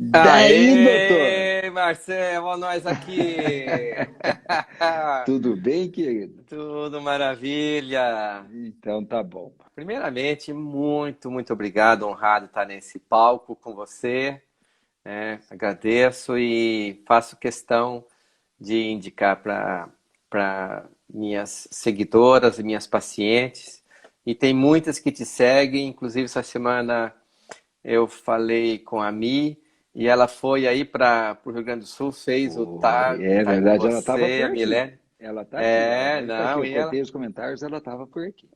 Daí, doutor, Aê, Marcelo, nós aqui. tudo bem, querido? Tudo maravilha. Então tá bom. Primeiramente, muito obrigado, honrado estar nesse palco com você. Agradeço e faço questão de indicar para minhas seguidoras e minhas pacientes. E tem muitas que te seguem, inclusive essa semana eu falei com a Mi e ela foi aí para o Rio Grande do Sul, fez o Foi, Tá, é tá com verdade, ela estava você, por a aqui. Milene. Ela tá aqui, ela tá aqui. Não, Eu e ela, cortei os comentários, ela estava por aqui.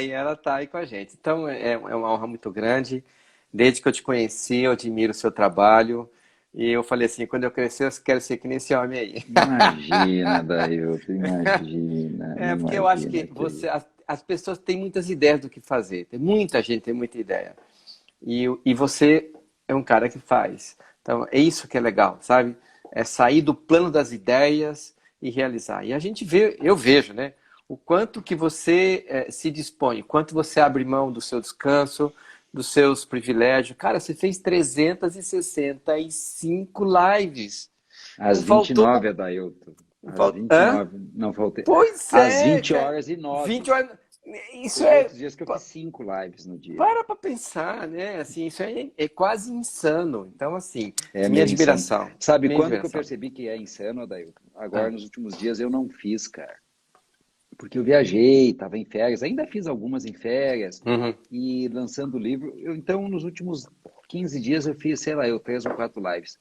e ela tá aí com a gente. Então é uma honra muito grande. Desde que eu te conheci, eu admiro o seu trabalho. E eu falei assim, quando eu crescer, eu quero ser que nem esse homem aí. Imagina, Dailton, imagina, Porque eu acho imagina, que querido. as pessoas têm muitas ideias do que fazer. Tem muita gente, tem muita ideia. E você é um cara que faz. Então, é isso que é legal, sabe? É sair do plano das ideias e realizar. E a gente vê, eu vejo, né? O quanto que você se dispõe, o quanto você abre mão do seu descanso, dos seus privilégios. Cara, você fez 365 lives. Não Às faltou. 29, Adailton. Não Às faltou vinte e hã? nove, não faltei. Pois Às é, 20 cara. horas e 20 9. horas. Isso Teve é. outros dias que eu fiz 5 lives no dia. Para pensar, né? Assim, isso é quase insano. Então, assim, É minha meio insano. admiração. Sabe Minha quando que eu admiração. percebi que é insano, Adailton? Agora, Ah, nos últimos dias, eu não fiz, cara. Porque eu viajei, estava em férias, ainda fiz algumas em férias, uhum. e lançando o livro. Então, nos últimos 15 dias, eu fiz, sei lá, 3 ou 4 lives.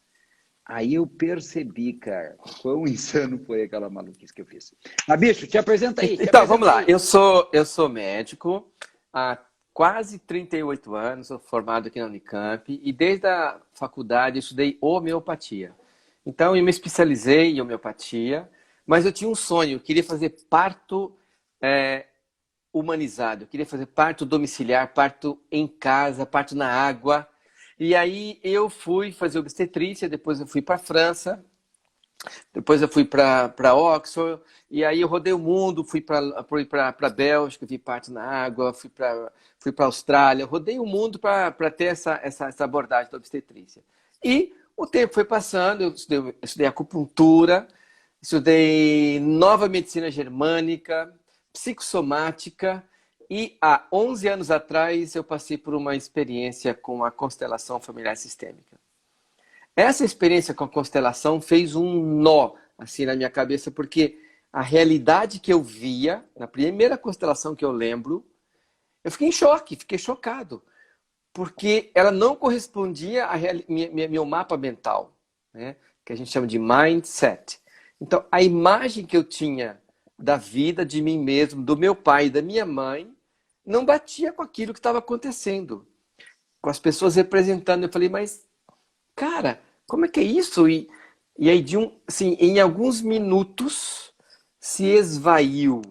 Aí eu percebi, cara, quão insano foi aquela maluquice que eu fiz. Mas, bicho, te apresenta aí, te Então, vamos apresenta lá. aí. Eu sou médico há quase 38 anos, sou formado aqui na Unicamp, e desde a faculdade eu estudei homeopatia. Então, eu me especializei em homeopatia, mas eu tinha um sonho, eu queria fazer parto é, humanizado. Eu queria fazer parto domiciliar, parto em casa, parto na água. E aí eu fui fazer obstetrícia, depois eu fui para a França, depois eu fui para Oxford, e aí eu rodei o mundo, fui para Bélgica, vi parto na água, fui para Austrália, rodei o mundo para ter essa abordagem da obstetrícia. E o tempo foi passando, eu estudei acupuntura, estudei nova medicina germânica, psicossomática, e há 11 anos atrás eu passei por uma experiência com a constelação familiar sistêmica. Essa experiência com a constelação fez um nó assim na minha cabeça, porque a realidade que eu via, na primeira constelação que eu lembro, eu fiquei em choque, fiquei chocado, porque ela não correspondia ao meu mapa mental, né? Que a gente chama de mindset. Então, a imagem que eu tinha da vida, de mim mesmo, do meu pai e da minha mãe, não batia com aquilo que estava acontecendo, com as pessoas representando. Eu falei, mas, cara, como é que é isso? E aí, assim, em alguns minutos, se esvaiu,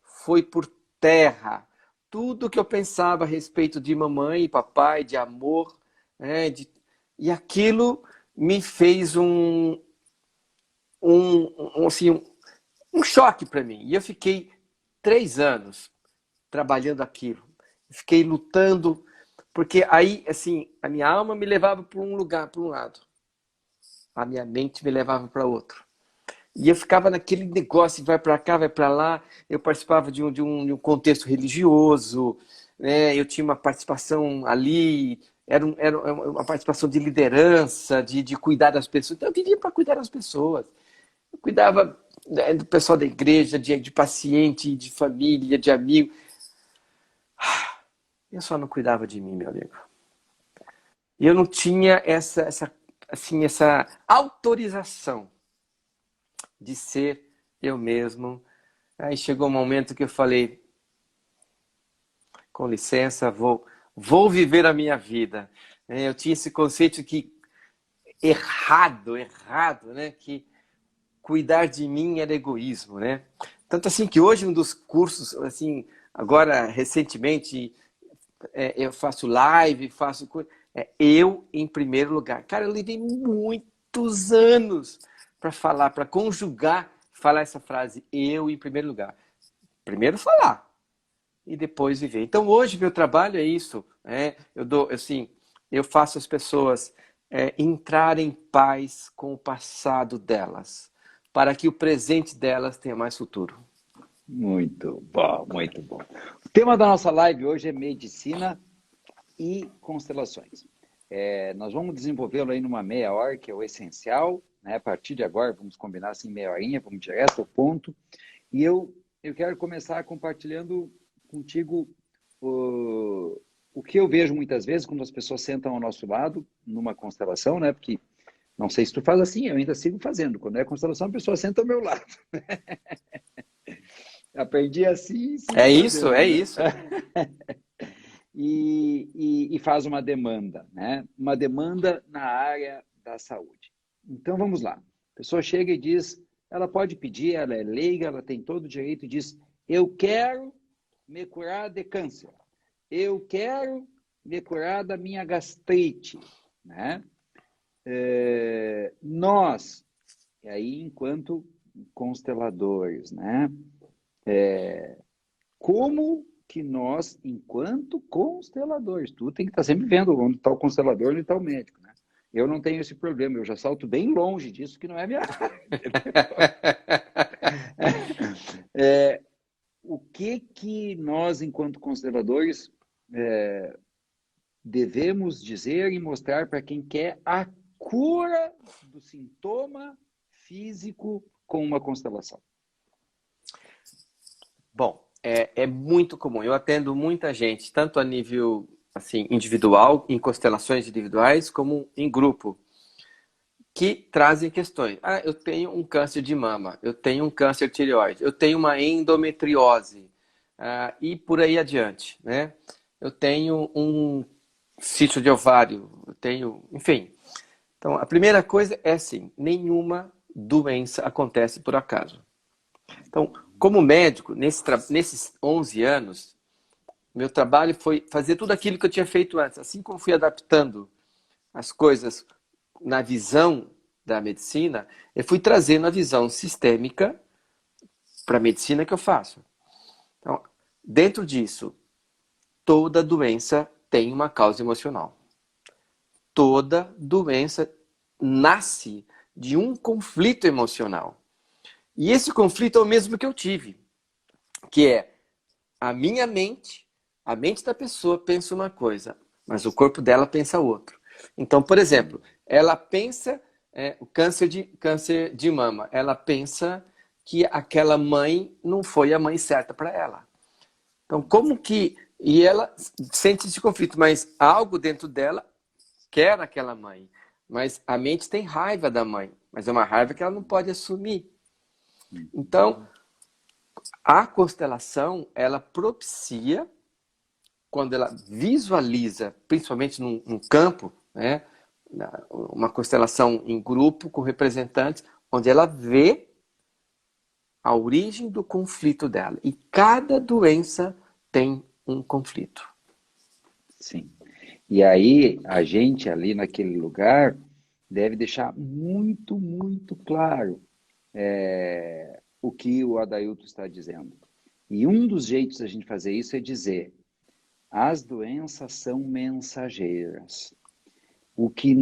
foi por terra tudo que eu pensava a respeito de mamãe e papai, de amor, né? E aquilo me fez assim, um choque para mim. E eu fiquei 3 anos trabalhando aquilo. Fiquei lutando, porque aí, assim, a minha alma me levava para um lugar, para um lado. A minha mente me levava para outro. E eu ficava naquele negócio, vai para cá, vai para lá. Eu participava de um contexto religioso, né? Eu tinha uma participação ali, era uma participação de liderança, de cuidar das pessoas. Então eu vivia para cuidar das pessoas. Eu cuidava, né, do pessoal da igreja, de paciente, de família, de amigo. Eu só não cuidava de mim, meu amigo. E eu não tinha essa autorização de ser eu mesmo. Aí chegou um momento que eu falei, com licença, vou viver a minha vida. Eu tinha esse conceito que errado, né? Que cuidar de mim era egoísmo, né? Tanto assim que hoje um dos cursos, assim, agora recentemente eu faço live, eu em primeiro lugar. Cara, eu levei muitos anos para falar, para conjugar, falar essa frase, eu em primeiro lugar. Primeiro falar, e depois viver. Então hoje meu trabalho é isso, né? Eu faço as pessoas entrar em paz com o passado delas, para que o presente delas tenha mais futuro. Muito bom, muito bom. O tema da nossa live hoje é medicina e constelações. Nós vamos desenvolvê-lo aí numa meia hora, que é o essencial, né? A partir de agora, vamos combinar assim, meia horinha, vamos direto ao ponto. E eu quero começar compartilhando contigo o que eu vejo muitas vezes quando as pessoas sentam ao nosso lado, numa constelação, né? Porque não sei se tu faz assim, eu ainda sigo fazendo. Quando é constelação, a pessoa senta ao meu lado. Aprendi assim e sigo É isso, fazendo, é né? isso. E faz uma demanda, né? Uma demanda na área da saúde. Então, vamos lá. A pessoa chega e diz, ela pode pedir, ela é leiga, ela tem todo o direito e diz, eu quero me curar de câncer. Eu quero me curar da minha gastrite, né? Nós, e aí enquanto consteladores, né? Como que nós, enquanto consteladores, tu tem que estar sempre vendo onde está o constelador, onde está o médico, né? Eu não tenho esse problema, eu já salto bem longe disso, que não é minha área. O que nós, enquanto consteladores, devemos dizer e mostrar para quem quer a cura do sintoma físico com uma constelação? Bom, é muito comum. Eu atendo muita gente, tanto a nível assim, individual, em constelações individuais, como em grupo, que trazem questões. Ah, eu tenho um câncer de mama, eu tenho um câncer de tireoide, eu tenho uma endometriose, e por aí adiante, né? Eu tenho um cisto de ovário, eu tenho, enfim. Então, a primeira coisa é assim, nenhuma doença acontece por acaso. Então, como médico, nesses 11 anos, meu trabalho foi fazer tudo aquilo que eu tinha feito antes. Assim como fui adaptando as coisas na visão da medicina, eu fui trazendo a visão sistêmica para a medicina que eu faço. Então, dentro disso, toda doença tem uma causa emocional. Toda doença nasce de um conflito emocional. E esse conflito é o mesmo que eu tive, que é a minha mente, a mente da pessoa pensa uma coisa, mas o corpo dela pensa outro. Então, por exemplo, ela pensa o câncer de mama, ela pensa que aquela mãe não foi a mãe certa para ela. Então, como que... E ela sente esse conflito, mas algo dentro dela quer aquela mãe. Mas a mente tem raiva da mãe, mas é uma raiva que ela não pode assumir. Então, a constelação, ela propicia, quando ela visualiza, principalmente num campo, né, uma constelação em grupo, com representantes, onde ela vê a origem do conflito dela. E cada doença tem um conflito. Sim. E aí, a gente ali naquele lugar deve deixar muito, muito claro o que o Adailto está dizendo. E um dos jeitos da gente fazer isso é dizer: as doenças são mensageiras. O que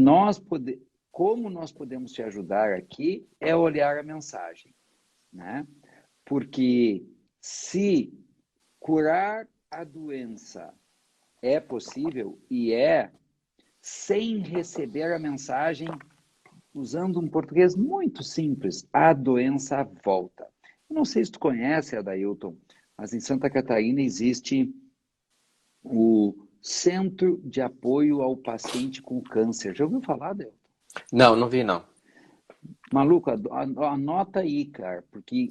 como nós podemos te ajudar aqui é olhar a mensagem, né? Porque se curar a doença é possível e sem receber a mensagem, usando um português muito simples, a doença volta. Eu não sei se tu conhece, Adailton, mas em Santa Catarina existe o Centro de Apoio ao Paciente com Câncer. Já ouviu falar, Adailton? Não, não vi não. Maluco, anota aí, cara, porque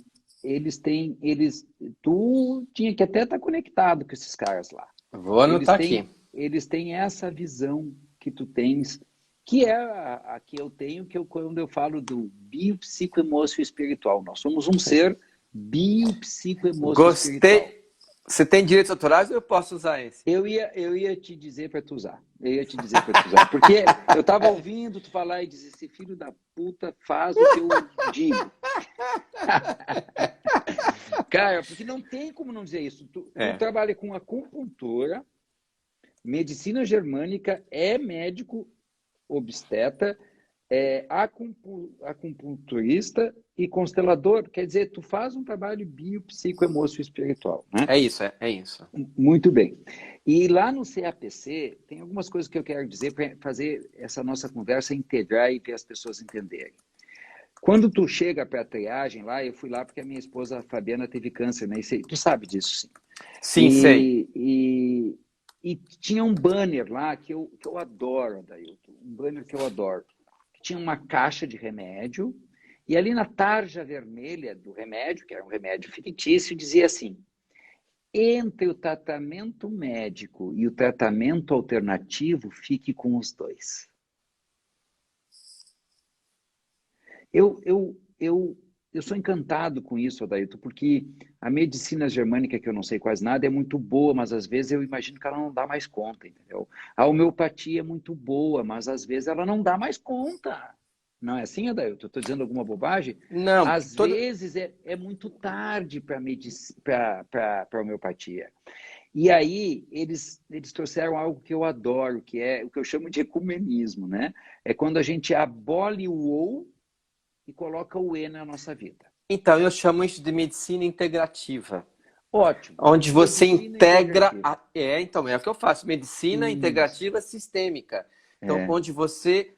tu tinha que até estar conectado com esses caras lá. Vou anotar aqui. Eles têm essa visão que tu tens, que é a que eu tenho, quando eu falo do biopsicoemocio-espiritual. Nós somos um ser biopsicoemocio-espiritual. Gostei. Você tem direitos autorais ou eu posso usar esse? Eu ia te dizer para tu usar. Porque eu estava ouvindo tu falar e dizer, esse filho da puta faz o que eu digo. Cara, porque não tem como não dizer isso. Tu trabalha com acupuntura, medicina germânica, é médico, obstetra, acupunturista e constelador. Quer dizer, tu faz um trabalho biopsicoemocio-espiritual, né? É isso, é isso. Muito bem. E lá no CAPC, tem algumas coisas que eu quero dizer para fazer essa nossa conversa integrar e para as pessoas entenderem. Quando tu chega para a triagem lá, eu fui lá porque a minha esposa a Fabiana teve câncer, né? Tu sabe disso, sim. Sim, sei. E tinha um banner lá que eu adoro, Adailton, um banner que eu adoro. Tinha uma caixa de remédio e ali na tarja vermelha do remédio, que era um remédio fictício, dizia assim: entre o tratamento médico e o tratamento alternativo, fique com os dois. Eu sou encantado com isso, Adailton, porque a medicina germânica, que eu não sei quase nada, é muito boa, mas às vezes eu imagino que ela não dá mais conta, entendeu? A homeopatia é muito boa, mas às vezes ela não dá mais conta. Não é assim, Adailton? Eu estou dizendo alguma bobagem? Não, Às vezes é muito tarde para a homeopatia. E aí eles trouxeram algo que eu adoro, que é o que eu chamo de ecumenismo, né? É quando a gente abole o ou e coloca o E na nossa vida. Então, eu chamo isso de medicina integrativa. Ótimo. Onde você Medicina integra... integrativa. Então, é o que eu faço. Medicina Isso. integrativa sistêmica. Então, É. onde você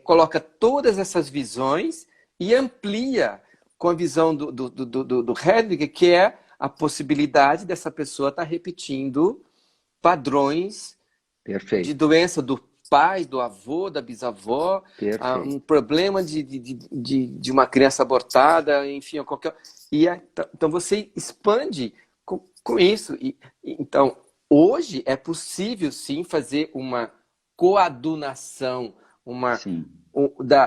coloca todas essas visões e amplia com a visão do Hedwig, que é a possibilidade dessa pessoa estar repetindo padrões de Perfeito. doença do pai, do avô, da bisavó, Perfeito. um problema de uma criança abortada, enfim, qualquer... Então você expande com isso. Então, hoje é possível sim fazer uma coadunação Sim.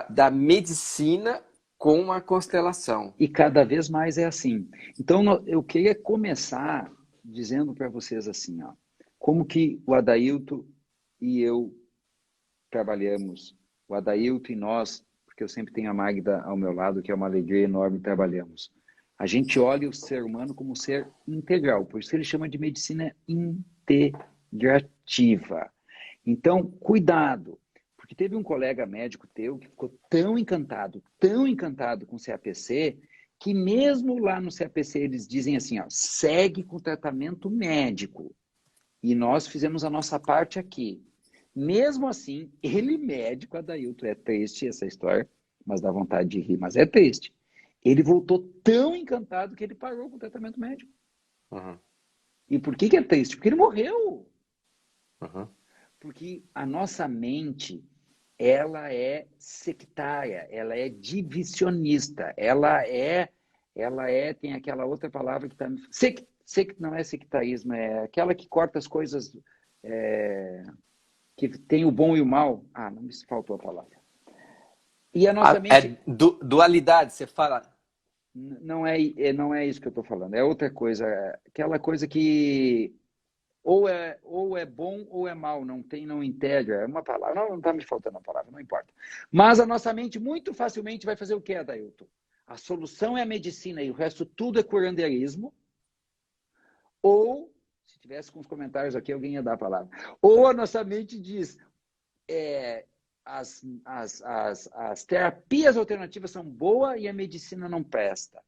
da medicina com a constelação. E cada vez mais é assim. Então, eu queria começar dizendo para vocês assim, ó, como que o Adailton e eu trabalhamos, o Adailton e nós, porque eu sempre tenho a Magda ao meu lado, que é uma alegria enorme, trabalhamos. A gente olha o ser humano como um ser integral, por isso ele chama de medicina integrativa. Então, cuidado, porque teve um colega médico teu que ficou tão encantado com o CAPC, que mesmo lá no CAPC eles dizem assim, ó, segue com o tratamento médico. E nós fizemos a nossa parte aqui. Mesmo assim, ele médico, Adailton, é triste essa história, mas dá vontade de rir, mas é triste. Ele voltou tão encantado que ele parou com o tratamento médico. Uhum. E por que é triste? Porque ele morreu. Uhum. Porque a nossa mente, ela é sectária, ela é divisionista, tem aquela outra palavra que está... Não é sectarismo, é aquela que corta as coisas... que tem o bom e o mal. Não me faltou a palavra. E a nossa mente... dualidade, você fala... Não é isso que eu estou falando, é outra coisa. Aquela coisa que ou é bom ou é mal, não integra. É uma palavra, não está me faltando a palavra, não importa. Mas a nossa mente muito facilmente vai fazer o que, Adailton? A solução é a medicina e o resto tudo é curandeirismo. Ou, se tivesse com os comentários aqui, alguém ia dar a palavra. Ou a nossa mente diz... as terapias alternativas são boas e a medicina não presta.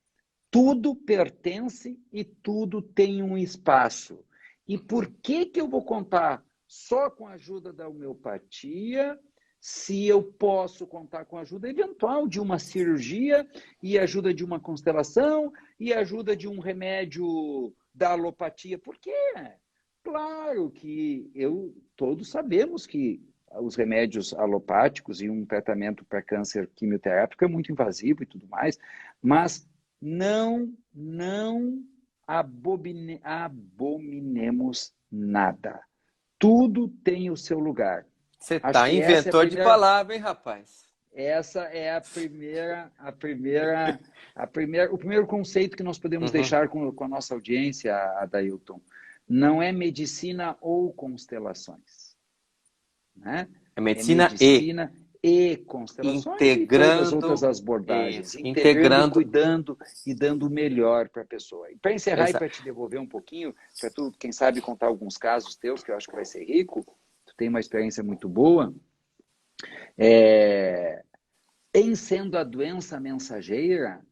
Tudo pertence e tudo tem um espaço. E por que eu vou contar só com a ajuda da homeopatia, se eu posso contar com a ajuda eventual de uma cirurgia e ajuda de uma constelação e ajuda de um remédio da alopatia? Por quê? Claro que todos sabemos que os remédios alopáticos e um tratamento para câncer quimioterápico é muito invasivo e tudo mais, mas não abominemos nada. Tudo tem o seu lugar. Você tá inventor de palavra, hein, rapaz? Essa é o primeiro conceito que nós podemos deixar com a nossa audiência, Adailton. Não é medicina ou constelações. Né? É medicina e constelações integrando, e todas as outras abordagens. Integrando, cuidando e dando o melhor para a pessoa. E para encerrar e para te devolver um pouquinho, para tu, quem sabe, contar alguns casos teus, que eu acho que vai ser rico, tu tu tem uma experiência muito boa, em sendo a doença mensageira,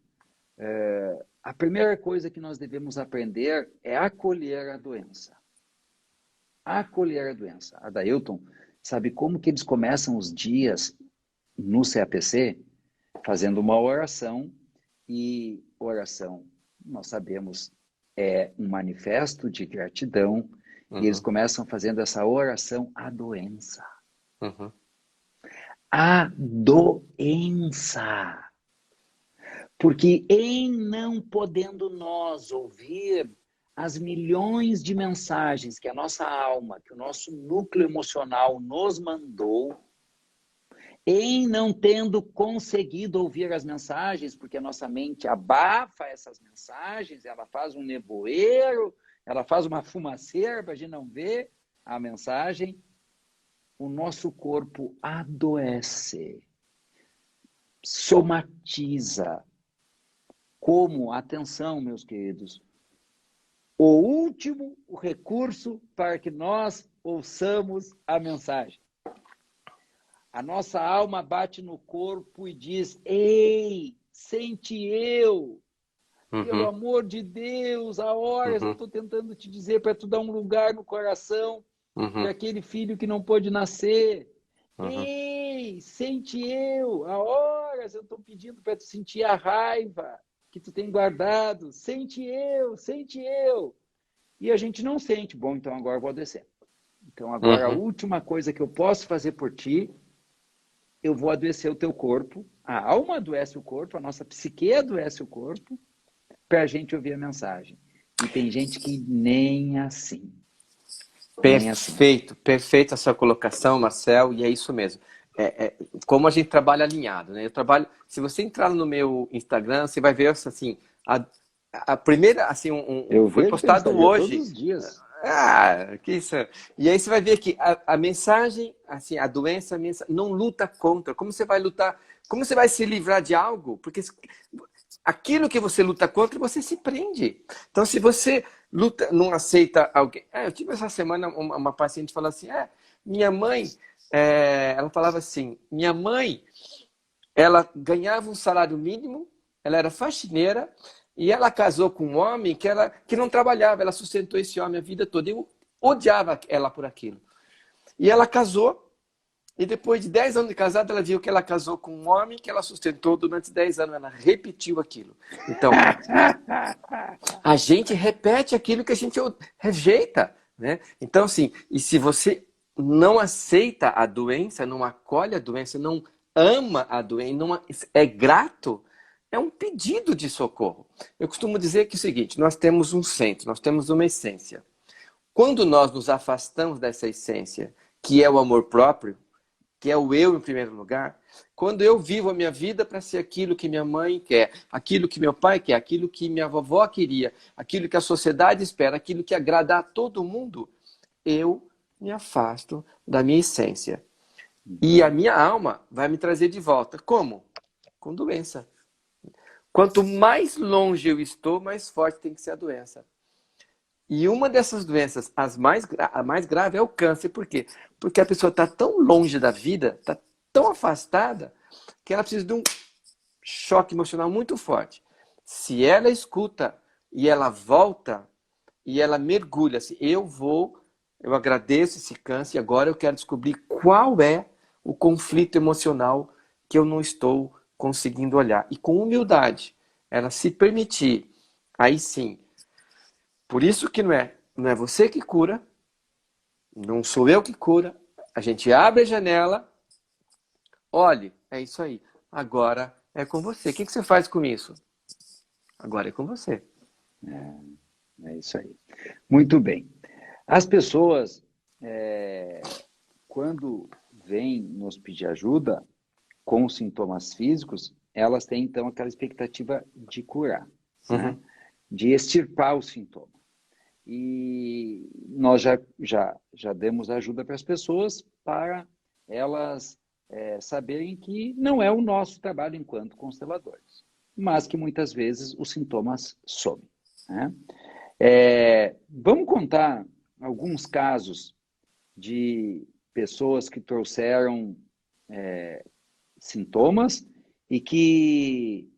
a primeira coisa que nós devemos aprender é acolher a doença. Acolher a doença. A Dailton, sabe como que eles começam os dias no CAPC? Fazendo uma oração, e oração, nós sabemos, é um manifesto de gratidão, e eles começam fazendo essa oração à doença. A doença. Porque em não podendo nós ouvir as milhões de mensagens que a nossa alma, que o nosso núcleo emocional nos mandou, em não tendo conseguido ouvir as mensagens, porque a nossa mente abafa essas mensagens, ela faz um nevoeiro, ela faz uma fumaceira para a gente não ver a mensagem, o nosso corpo adoece, somatiza. Como, atenção, meus queridos, o último recurso para que nós ouçamos a mensagem. A nossa alma bate no corpo e diz: ei, sente eu, pelo amor de Deus, há horas eu estou tentando te dizer para tu dar um lugar no coração para aquele filho que não pôde nascer. Ei, sente eu, há horas eu estou pedindo para tu sentir a raiva que tu tem guardado. Sente eu, sente eu. E a gente não sente. Bom, então agora eu vou adoecer. Então agora a última coisa que eu posso fazer por ti, eu vou adoecer o teu corpo. A alma adoece o corpo, a nossa psique adoece o corpo, para a gente ouvir a mensagem. E tem gente que nem assim. Perfeito, perfeita a sua colocação, Marcel, e é isso mesmo. Como a gente trabalha alinhado, né? Eu trabalho. Se você entrar no meu Instagram, você vai ver assim, a primeira, assim, foi postado hoje. Todos os dias. Que isso. E aí você vai ver que a mensagem, assim, a doença não luta contra. Como você vai lutar? Como você vai se livrar de algo? Porque aquilo que você luta contra, você se prende. Então, se você luta, não aceita alguém. Eu tive essa semana uma paciente falando assim: minha mãe, ela falava assim, minha mãe, ela ganhava um salário mínimo, ela era faxineira, e ela casou com um homem que não trabalhava, ela sustentou esse homem a vida toda. Eu odiava ela por aquilo. E ela casou, e depois de 10 anos de casada, ela viu que ela casou com um homem que ela sustentou durante 10 anos. Ela repetiu aquilo. Então, a gente repete aquilo que a gente rejeita, né? Então, assim, e se você não aceita a doença, não acolhe a doença, não ama a doença, não é grato, é um pedido de socorro. Eu costumo dizer que é o seguinte: nós temos um centro, nós temos uma essência. Quando nós nos afastamos dessa essência, que é o amor próprio, que é o eu em primeiro lugar, quando eu vivo a minha vida para ser aquilo que minha mãe quer, aquilo que meu pai quer, aquilo que minha vovó queria, aquilo que a sociedade espera, aquilo que agrada a todo mundo, eu me afasto da minha essência. E a minha alma vai me trazer de volta. Como? Com doença. Quanto mais longe eu estou, mais forte tem que ser a doença. E uma dessas doenças, a mais grave, é o câncer. Por quê? Porque a pessoa está tão longe da vida, está tão afastada, que ela precisa de um choque emocional muito forte. Se ela escuta e ela volta e ela mergulha, assim, eu agradeço esse câncer e agora eu quero descobrir qual é o conflito emocional que eu não estou conseguindo olhar. E com humildade, ela se permitir, aí sim. Por isso que não é você que cura, não sou eu que cura. A gente abre a janela, olhe, é isso aí. Agora é com você. O que você faz com isso? Agora é com você. É isso aí. Muito bem. As pessoas, quando vêm nos pedir ajuda com sintomas físicos, elas têm, então, aquela expectativa de curar, né? De extirpar o sintoma. E nós já demos ajuda para as pessoas para elas saberem que não é o nosso trabalho enquanto consteladores, mas que muitas vezes os sintomas somem, né? Vamos contar alguns casos de pessoas que trouxeram sintomas e que,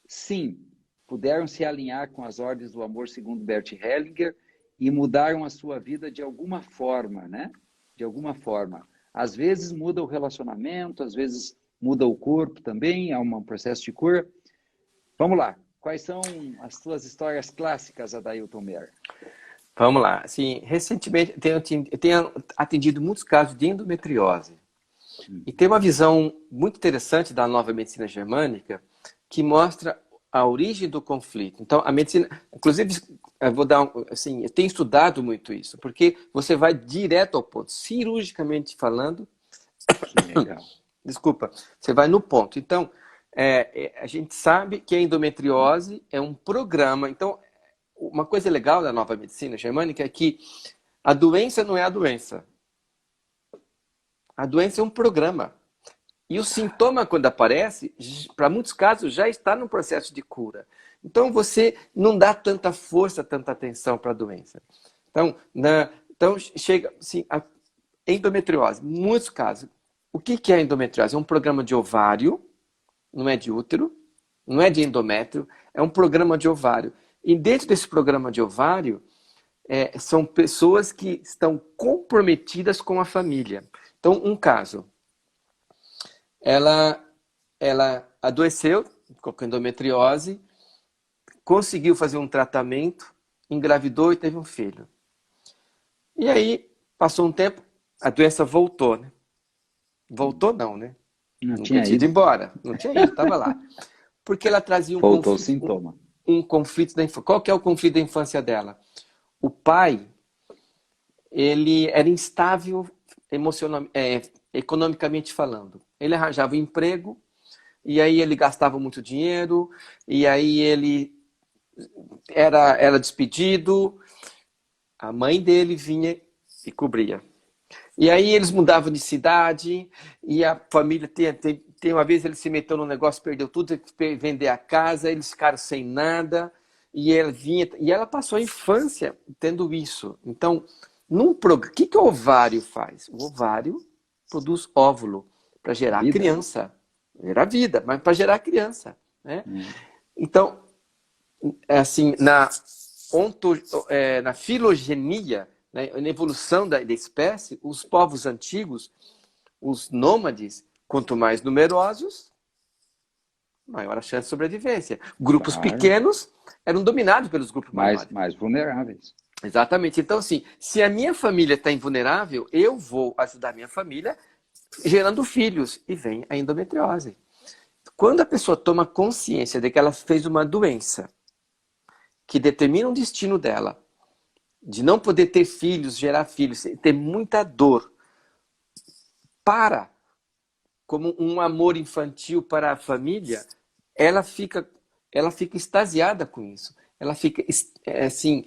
sim, puderam se alinhar com as ordens do amor segundo Bert Hellinger e mudaram a sua vida de alguma forma, né? De alguma forma. Às vezes muda o relacionamento, às vezes muda o corpo também, há um processo de cura. Vamos lá. Quais são as suas histórias clássicas, Adailton Mer? Vamos lá. Assim, recentemente, eu tenho atendido muitos casos de endometriose. E tem uma visão muito interessante da nova medicina germânica que mostra a origem do conflito. Então, a medicina... Inclusive, eu vou dar assim, eu tenho estudado muito isso, porque você vai direto ao ponto. Cirurgicamente falando... Que legal. Desculpa. Você vai no ponto. Então, a gente sabe que a endometriose é um programa. Então, uma coisa legal da nova medicina germânica é que a doença não é a doença. A doença é um programa. E o sintoma, quando aparece, para muitos casos, já está no processo de cura. Então, você não dá tanta força, tanta atenção para a doença. Então chega assim, a endometriose, muitos casos. O que é a endometriose? É um programa de ovário, não é de útero, não é de endométrio, é um programa de ovário. E dentro desse programa de ovário, são pessoas que estão comprometidas com a família. Então, um caso, ela adoeceu com endometriose, conseguiu fazer um tratamento, engravidou e teve um filho. E aí, passou um tempo, a doença voltou, né? Voltou não, né? Não tinha ido embora. Não tinha ido, estava lá. Porque ela trazia Voltou o sintoma. Um conflito da infância. Qual que é o conflito da infância dela? O pai, ele era instável economicamente falando. Ele arranjava um emprego, e aí ele gastava muito dinheiro, e aí ele era despedido, a mãe dele vinha e cobria. E aí eles mudavam de cidade, e a família tem uma vez ele se meteu num negócio, perdeu tudo, teve que vender a casa, eles ficaram sem nada, e ela passou a infância tendo isso. Então, o que o ovário faz? O ovário produz óvulo para gerar criança. Gerar vida, mas para gerar criança. Né? Então, assim, na filogenia, né, na evolução da espécie, os povos antigos, os nômades, quanto mais numerosos, maior a chance de sobrevivência. Grupos pequenos eram dominados pelos grupos maiores. Mais vulneráveis. Exatamente. Então, assim, se a minha família está invulnerável, eu vou ajudar a minha família gerando filhos. E vem a endometriose. Quando a pessoa toma consciência de que ela fez uma doença que determina o destino dela, de não poder ter filhos, gerar filhos, ter muita dor, como um amor infantil para a família, ela fica extasiada com isso. Ela fica, assim,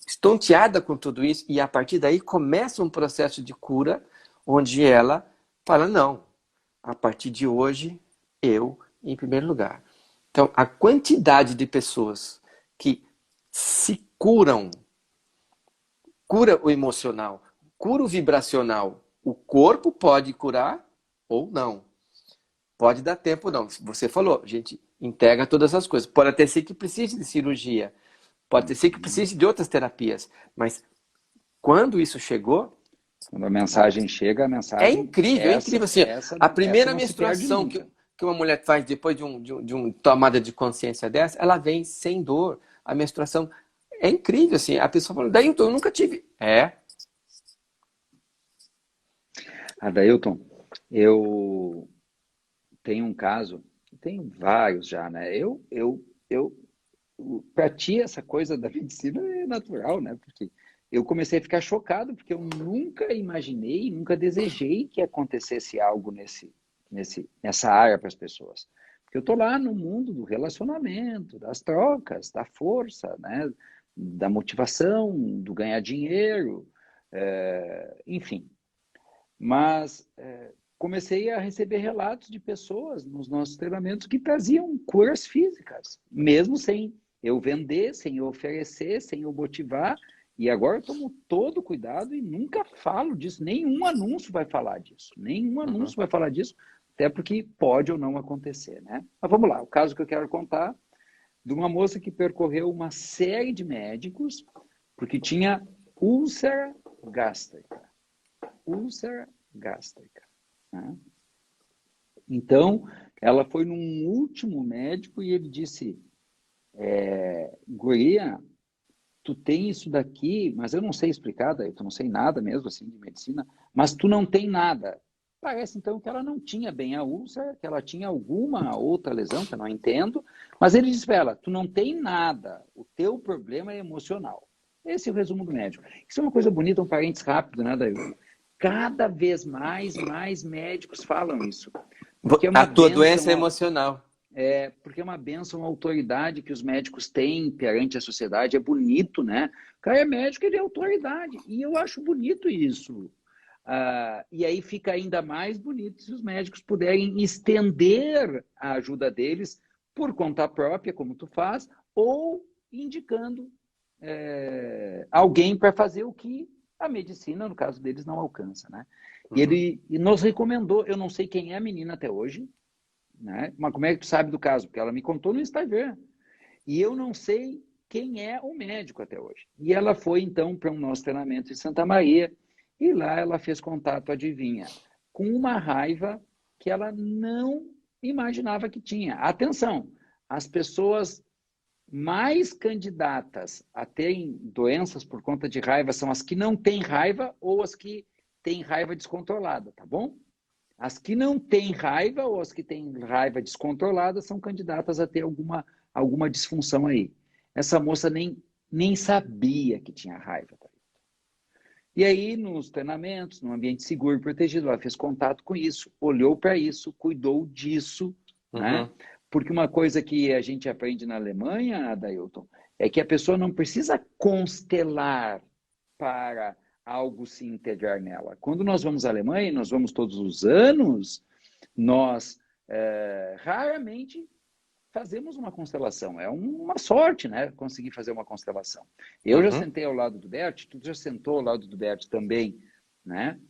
estonteada com tudo isso, e a partir daí começa um processo de cura, onde ela fala, não, a partir de hoje, eu em primeiro lugar. Então, a quantidade de pessoas que se cura o emocional, cura o vibracional, o corpo pode curar ou não. Pode dar tempo ou não. Você falou, a gente integra todas as coisas. Pode até ser que precise de cirurgia, pode até ser que precise de outras terapias, mas quando isso chegou... Quando a mensagem chega, a mensagem... É incrível. Assim, a primeira menstruação que uma mulher faz depois de uma tomada de consciência dessa, ela vem sem dor. A menstruação é incrível, assim. A pessoa fala, Dailton, eu nunca tive. Dailton, eu tenho um caso, tenho vários já, né? Para ti, essa coisa da medicina é natural, né? Porque eu comecei a ficar chocado, porque eu nunca imaginei, nunca desejei que acontecesse algo nessa área para as pessoas. Porque eu estou lá no mundo do relacionamento, das trocas, da força, né? Da motivação, do ganhar dinheiro, enfim. Mas comecei a receber relatos de pessoas nos nossos treinamentos que traziam curas físicas, mesmo sem eu vender, sem eu oferecer, sem eu motivar, E agora eu tomo todo cuidado e nunca falo disso. Nenhum anúncio vai falar disso. Nenhum anúncio vai falar disso, até porque pode ou não acontecer, né? Mas vamos lá, o caso que eu quero contar de uma moça que percorreu uma série de médicos porque tinha úlcera gástrica. Úlcera gástrica, né? Então, ela foi num último médico e ele disse, guria, tu tem isso daqui, mas eu não sei explicar, daí tu não sei nada mesmo assim de medicina, mas tu não tem nada. Parece então que ela não tinha bem a úlcera, que ela tinha alguma outra lesão, que eu não entendo, mas ele disse para ela, tu não tem nada, o teu problema é emocional. Esse é o resumo do médico. Isso é uma coisa bonita, um parênteses rápido, né, Daí? Cada vez mais médicos falam isso. Porque é uma A tua bênção, doença é emocional. porque é uma bênção, uma autoridade que os médicos têm perante a sociedade. É bonito, né? O cara é médico, ele é autoridade. E eu acho bonito isso. E aí fica ainda mais bonito se os médicos puderem estender a ajuda deles por conta própria, como tu faz, ou indicando alguém para fazer o que a medicina, no caso deles, não alcança, né? E ele nos recomendou, eu não sei quem é a menina até hoje, né? Mas como é que tu sabe do caso? Porque ela me contou no Instagram. E eu não sei quem é o médico até hoje. E ela foi, então, para um nosso treinamento em Santa Maria, e lá ela fez contato, adivinha, com uma raiva que ela não imaginava que tinha. Atenção, as pessoas mais candidatas a terem doenças por conta de raiva são as que não têm raiva ou as que têm raiva descontrolada, tá bom? As que não têm raiva ou as que têm raiva descontrolada são candidatas a ter alguma disfunção aí. Essa moça nem sabia que tinha raiva. Tá? E aí, nos treinamentos, num ambiente seguro e protegido, ela fez contato com isso, olhou para isso, cuidou disso, né? Porque uma coisa que a gente aprende na Alemanha, Adailton, é que a pessoa não precisa constelar para algo se integrar nela. Quando nós vamos à Alemanha, nós vamos todos os anos, nós raramente fazemos uma constelação. É uma sorte, né? Conseguir fazer uma constelação. Eu já sentei ao lado do Bert, tu já sentou ao lado do Bert também, né?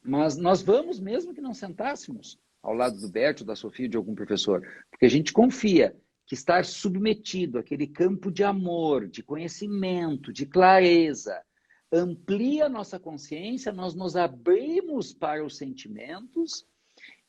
Mas nós vamos, mesmo que não sentássemos ao lado do Bert ou da Sofia, de algum professor, porque a gente confia que estar submetido àquele campo de amor, de conhecimento, de clareza, amplia a nossa consciência, nós nos abrimos para os sentimentos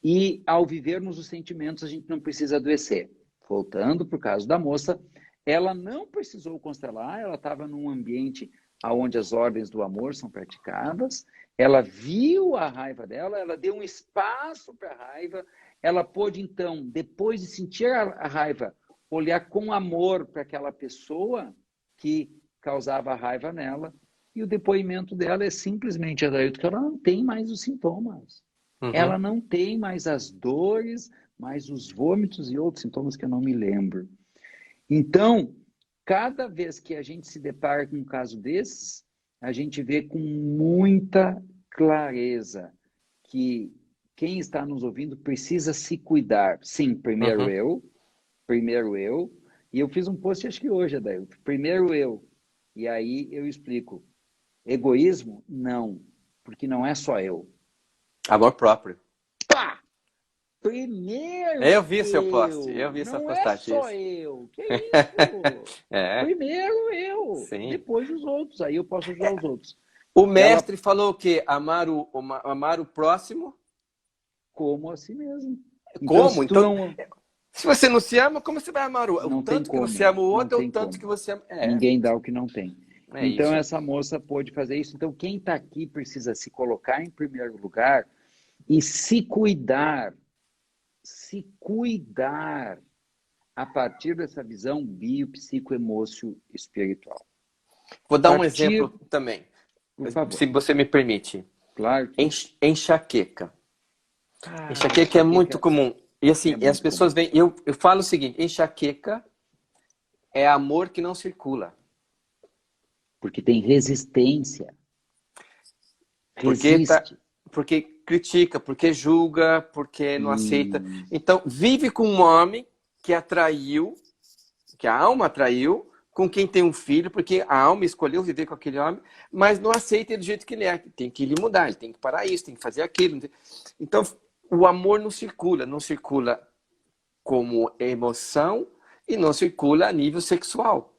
e, ao vivermos os sentimentos, a gente não precisa adoecer. Voltando para o caso da moça, ela não precisou constelar, ela estava num ambiente onde as ordens do amor são praticadas, ela viu a raiva dela, ela deu um espaço para a raiva, ela pôde, então, depois de sentir a raiva, olhar com amor para aquela pessoa que causava a raiva nela, e o depoimento dela é simplesmente, Adailton, que ela não tem mais os sintomas. Ela não tem mais as dores, mais os vômitos e outros sintomas que eu não me lembro. Então, cada vez que a gente se depara com um caso desses, a gente vê com muita clareza que quem está nos ouvindo precisa se cuidar. Sim, primeiro eu, e eu fiz um post acho que hoje, Adailton, primeiro eu, e aí eu explico. Egoísmo? Não, porque não é só eu. Amor próprio. Pá! Primeiro eu vi seu post, eu vi essa não postagem. Não é só eu. Que isso? Primeiro eu, Sim. depois os outros. Aí eu posso ajudar os outros. O mestre falou o quê? Amar o próximo? Como a si mesmo. Como? Então, se você não se ama, como você vai amar o outro? O tanto que você ama o outro é o tanto que você ama. Ninguém dá o que não tem. Então, isso. essa moça pôde fazer isso. Então, quem está aqui precisa se colocar em primeiro lugar e se cuidar a partir dessa visão biopsicoemócio-espiritual. Vou dar um exemplo também, por favor. Se você me permite. Claro. Enxaqueca. Enxaqueca é muito comum. E assim, as pessoas vêm... Eu falo o seguinte, enxaqueca é amor que não circula. Porque tem resistência. Porque critica, porque julga, porque não aceita. Então, vive com um homem que atraiu, que a alma atraiu, com quem tem um filho, porque a alma escolheu viver com aquele homem, mas não aceita ele do jeito que ele é. Tem que lhe mudar, ele tem que parar isso, tem que fazer aquilo. Então, o amor não circula como emoção e não circula a nível sexual.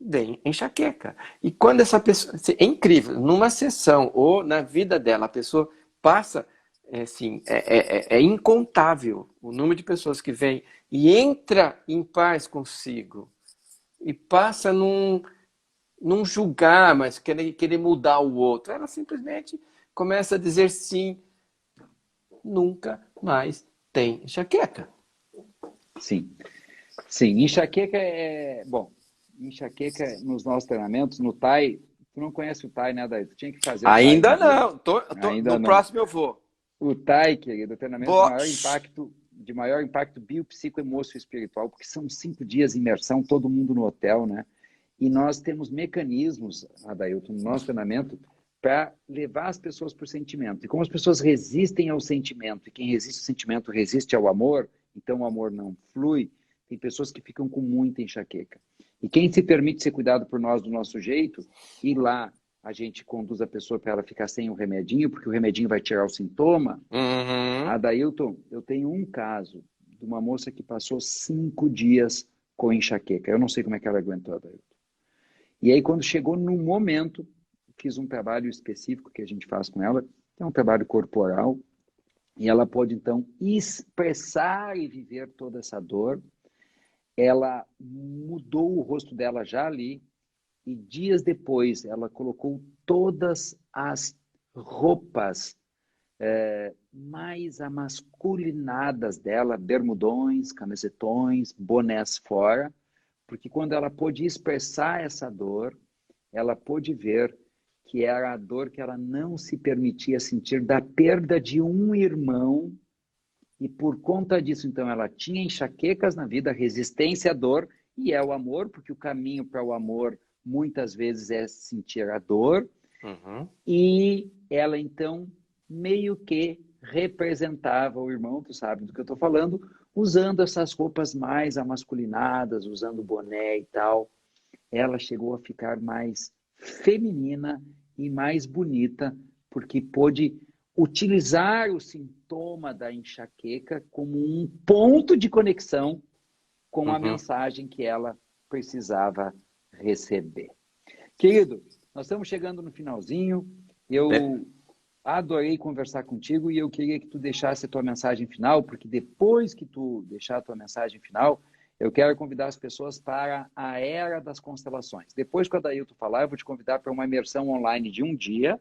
Vem enxaqueca. E quando essa pessoa... É incrível, numa sessão ou na vida dela, a pessoa passa... é incontável o número de pessoas que vem e entra em paz consigo e passa num julgar, mas querer mudar o outro. Ela simplesmente começa a dizer sim, nunca mais tem enxaqueca. Sim. Sim, enxaqueca Bom, enxaqueca nos nossos treinamentos, no TAI... Tu não conhece o TAI, né, Daí? Tu tinha que fazer o TAI. Ainda não. Ainda No não. próximo eu vou. O TAI, querido, o treinamento de maior impacto biopsicoemocio-espiritual, porque são 5 dias de imersão, todo mundo no hotel, né? E nós temos mecanismos, Adailton, no nosso treinamento, para levar as pessoas para o sentimento. E como as pessoas resistem ao sentimento, e quem resiste ao sentimento resiste ao amor, então o amor não flui, tem pessoas que ficam com muita enxaqueca. E quem se permite ser cuidado por nós do nosso jeito, ir lá, a gente conduz a pessoa para ela ficar sem o remedinho, porque o remedinho vai tirar o sintoma. Adailton, eu tenho um caso de uma moça que passou 5 dias com enxaqueca. Eu não sei como é que ela aguentou, Adailton. E aí, quando chegou no momento, fiz um trabalho específico que a gente faz com ela, é um trabalho corporal, e ela pode, então, expressar e viver toda essa dor. Ela mudou o rosto dela já ali, e dias depois ela colocou todas as roupas mais amasculinadas dela, bermudões, camisetões, bonés fora, porque quando ela pôde expressar essa dor, ela pôde ver que era a dor que ela não se permitia sentir da perda de um irmão, e por conta disso, então, ela tinha enxaquecas na vida, resistência à dor, e é o amor, porque o caminho para o amor muitas vezes é sentir a dor, e ela, então, meio que representava o irmão, tu sabe do que eu estou falando, usando essas roupas mais amasculinadas, usando boné e tal. Ela chegou a ficar mais feminina e mais bonita, porque pôde utilizar o sintoma da enxaqueca como um ponto de conexão com a mensagem que ela precisava receber. Querido, nós estamos chegando no finalzinho. Eu adorei conversar contigo e eu queria que tu deixasse a tua mensagem final, porque depois que tu deixar a tua mensagem final, eu quero convidar as pessoas para a Era das Constelações. Depois que o Adailton falar, eu vou te convidar para uma imersão online de um dia,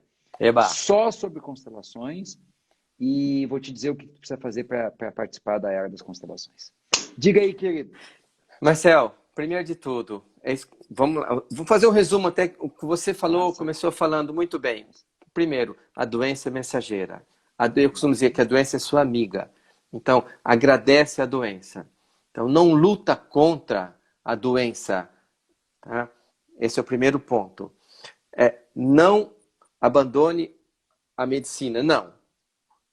só sobre constelações, e vou te dizer o que tu precisa fazer para participar da Era das Constelações. Diga aí, querido. Marcel, primeiro de tudo, vamos fazer um resumo até o que você falou, começou falando muito bem. Primeiro, a doença é mensageira. Eu costumo dizer que a doença é sua amiga. Então, agradece a doença. Então, não luta contra a doença. Tá? Esse é o primeiro ponto. Não abandone a medicina. Não.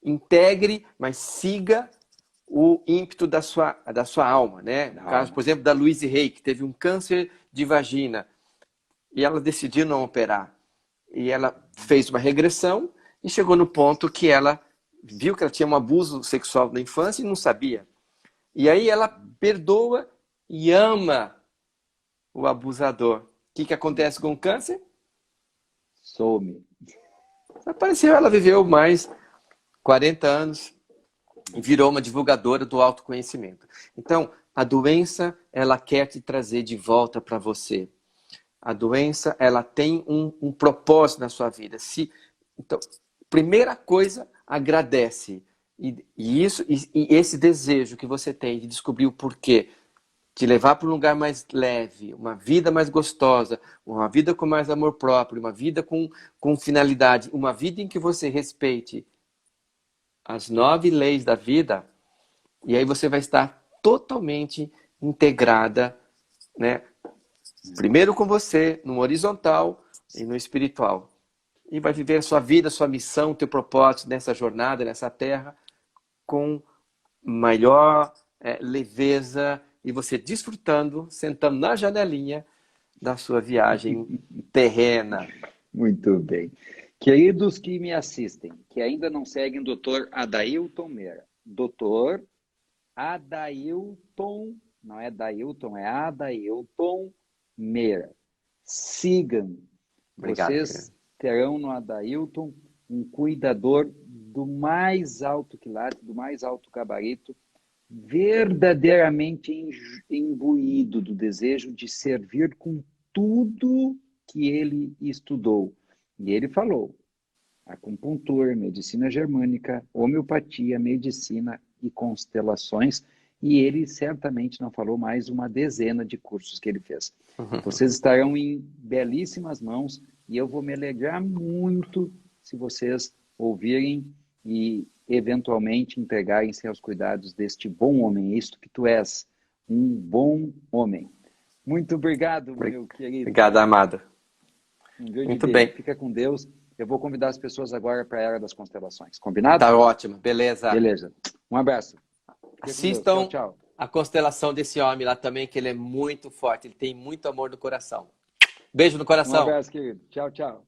Integre, mas siga o ímpeto da sua alma. Né? No caso, por exemplo, da Louise Hay, que teve um câncer de vagina. E ela decidiu não operar. E ela fez uma regressão e chegou no ponto que ela viu que ela tinha um abuso sexual na infância e não sabia. E aí ela perdoa e ama o abusador. O que acontece com o câncer? Some. Apareceu, ela viveu mais 40 anos e virou uma divulgadora do autoconhecimento. Então, a doença, ela quer te trazer de volta para você. A doença, ela tem um propósito na sua vida. Então, primeira coisa, agradece. E esse desejo que você tem de descobrir o porquê, te levar para um lugar mais leve, uma vida mais gostosa, uma vida com mais amor próprio, uma vida com finalidade, uma vida em que você respeite as 9 leis da vida, e aí você vai estar totalmente integrada, né? Primeiro com você, no horizontal e no espiritual. E vai viver a sua vida, a sua missão, o teu propósito nessa jornada, nessa terra, com maior leveza, e você desfrutando, sentando na janelinha, da sua viagem terrena. Muito bem. Queridos que me assistem, que ainda não seguem o Dr. Adailton Meira. Dr. Adailton, não é Dailton, é Adailton Meira. Sigam. Obrigado, querido. Vocês terão no Adailton um cuidador do mais alto quilate, do mais alto gabarito, verdadeiramente imbuído do desejo de servir com tudo que ele estudou. E ele falou: acupuntura, medicina germânica, homeopatia, medicina e constelações. E ele certamente não falou mais uma dezena de cursos que ele fez. Vocês estarão em belíssimas mãos e eu vou me alegrar muito se vocês ouvirem e eventualmente entregarem-se aos cuidados deste bom homem. Isto que tu és, um bom homem. Muito obrigado, meu querido. Obrigado, amado. Um grande Muito beijo. bem. Fica com Deus. Eu vou convidar as pessoas agora para a Era das Constelações. Combinado? Tá ótimo. Beleza. Beleza. Um abraço. Assistam tchau, tchau. a constelação desse homem lá também, que ele é muito forte. Ele tem muito amor no coração. Beijo no coração. Um abraço, querido. Tchau, tchau.